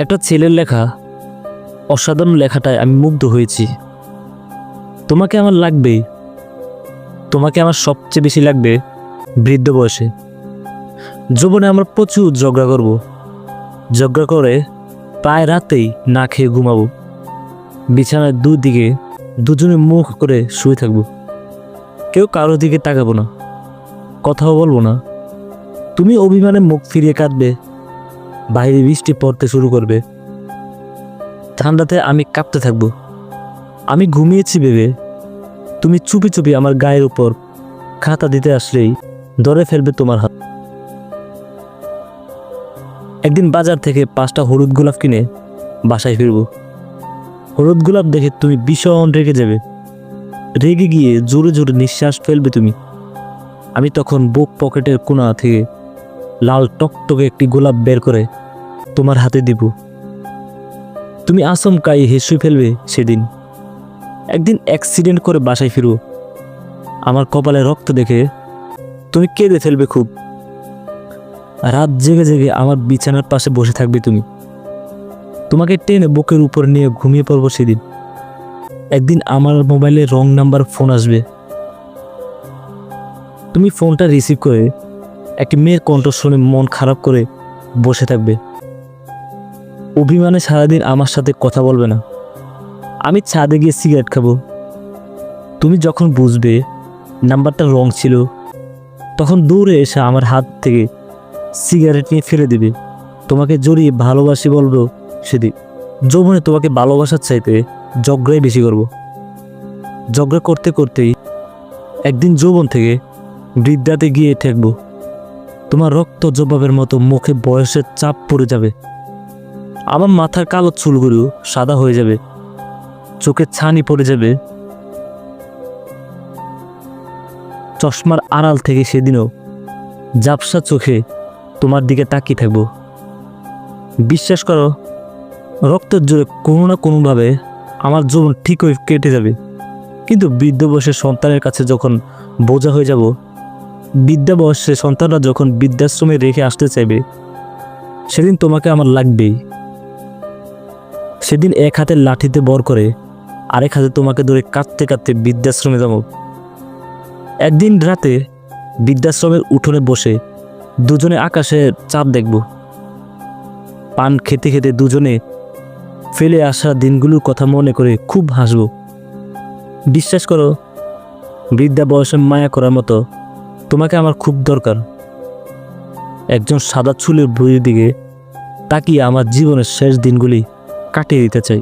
একটা ছেলের লেখা অসাধারণ লেখাটায় আমি মুগ্ধ হয়েছি। তোমাকে আমার লাগবে, তোমাকে আমার সবচেয়ে বেশি লাগবে বৃদ্ধ বয়সে। যৌবনে আমরা প্রচুর ঝগড়া করব, ঝগড়া করে প্রায় রাতেই না খেয়ে ঘুমাবো। বিছানায় দুদিকে দুজনে মুখ করে শুয়ে থাকবো, কেউ কারোর দিকে তাকাবো না, কথাও বলবো না। তুমি অভিমানে মুখ ফিরিয়ে কাঁদবে, বাইরে বৃষ্টি পড়তে শুরু করবে, ঠান্ডাতে আমি কাঁপতে থাকবো। আমি ঘুমিয়েছি ভেবে তুমি চুপি চুপি আমার গায়ের উপর খাতা দিতে আসলেই ধরে ফেলবে তোমার হাত। একদিন বাজার থেকে 5টা হলুদ গোলাপ কিনে বাসায় ফিরবো। হলুদ গোলাপ দেখে তুমি ভীষণ রেগে যাবে, রেগে গিয়ে জোরে জোরে নিঃশ্বাস ফেলবে তুমি। আমি তখন বুক পকেটের কোণা থেকে লাল টকটকে একটি গোলাপ বের করে তোমার হাতে দিব। তুমি আচমকাই হেসে ফেলবে। সেদিন একদিন অ্যাক্সিডেন্ট করে বাসায় ফিরবো, আমার কপালে রক্ত দেখে তুমি কেঁদে ফেলবে খুব। রাত জেগে জেগে আমার বিছানার পাশে বসে থাকবে তুমি, তোমাকে টেনে বুকের উপর নিয়ে ঘুমিয়ে পড়বো সেদিন। একদিন আমার মোবাইলে রং নাম্বার ফোন আসবে, তুমি ফোনটা রিসিভ করে একটি মেয়ের কণ্ঠ শুনে মন খারাপ করে বসে থাকবে। অভিমানে সারাদিন আমার সাথে কথা বলবে না। আমি ছাদে গিয়ে সিগারেট খাবো। তুমি যখন বুঝবে নাম্বারটা রং ছিল, তখন দৌড়ে এসে আমার হাত থেকে সিগারেট নিয়ে ফেলে দিবে। তোমাকে জড়িয়ে ভালোবাসি বলবো সেদিন। যৌবনে তোমাকে ভালোবাসার চাইতে ঝগড়াই বেশি করব। ঝগড়া করতে করতেই একদিন যৌবন থেকে বৃদ্ধাতে গিয়ে ঠেকবো। তোমার রক্ত জবাবের মতো মুখে বয়সের চাপ পড়ে যাবে। আমার মাথার কালো চুলগুলো সাদা হয়ে যাবে, চোখে ছানি পড়ে যাবে। চশমার আড়াল থেকে সেদিনও ঝাপসা চোখে তোমার দিকে তাকিয়ে থাকবো। বিশ্বাস করো, রক্তের জোরে কোনো না কোনোভাবে আমার জীবন ঠিক হয়ে কেটে যাবে। কিন্তু বৃদ্ধ বয়সের সন্তানের কাছে যখন বোঝা হয়ে যাব, বৃদ্ধা বয়সের সন্তানরা যখন বৃদ্ধাশ্রমে রেখে আসতে চাইবে, সেদিন তোমাকে আমার লাগবেই। সেদিন এক হাতে লাঠিতে বর করে আরেক হাতে তোমাকে ধরে কাঁদতে কাঁদতে বৃদ্ধাশ্রমে যাব। একদিন রাতে বৃদ্ধাশ্রমের উঠোনে বসে দুজনে আকাশের চাঁদ দেখব। পান খেতে খেতে দুজনে ফেলে আসা দিনগুলোর কথা মনে করে খুব হাসব। বিশ্বাস করো, বৃদ্ধা বয়সে মায়া করার মতো তোমাকে আমার খুব দরকার। একজন সাদা চুলের বুড়ির দিকে তাকিয়ে আমার জীবনের শেষ দিনগুলি কাটিয়ে দিতে চাই।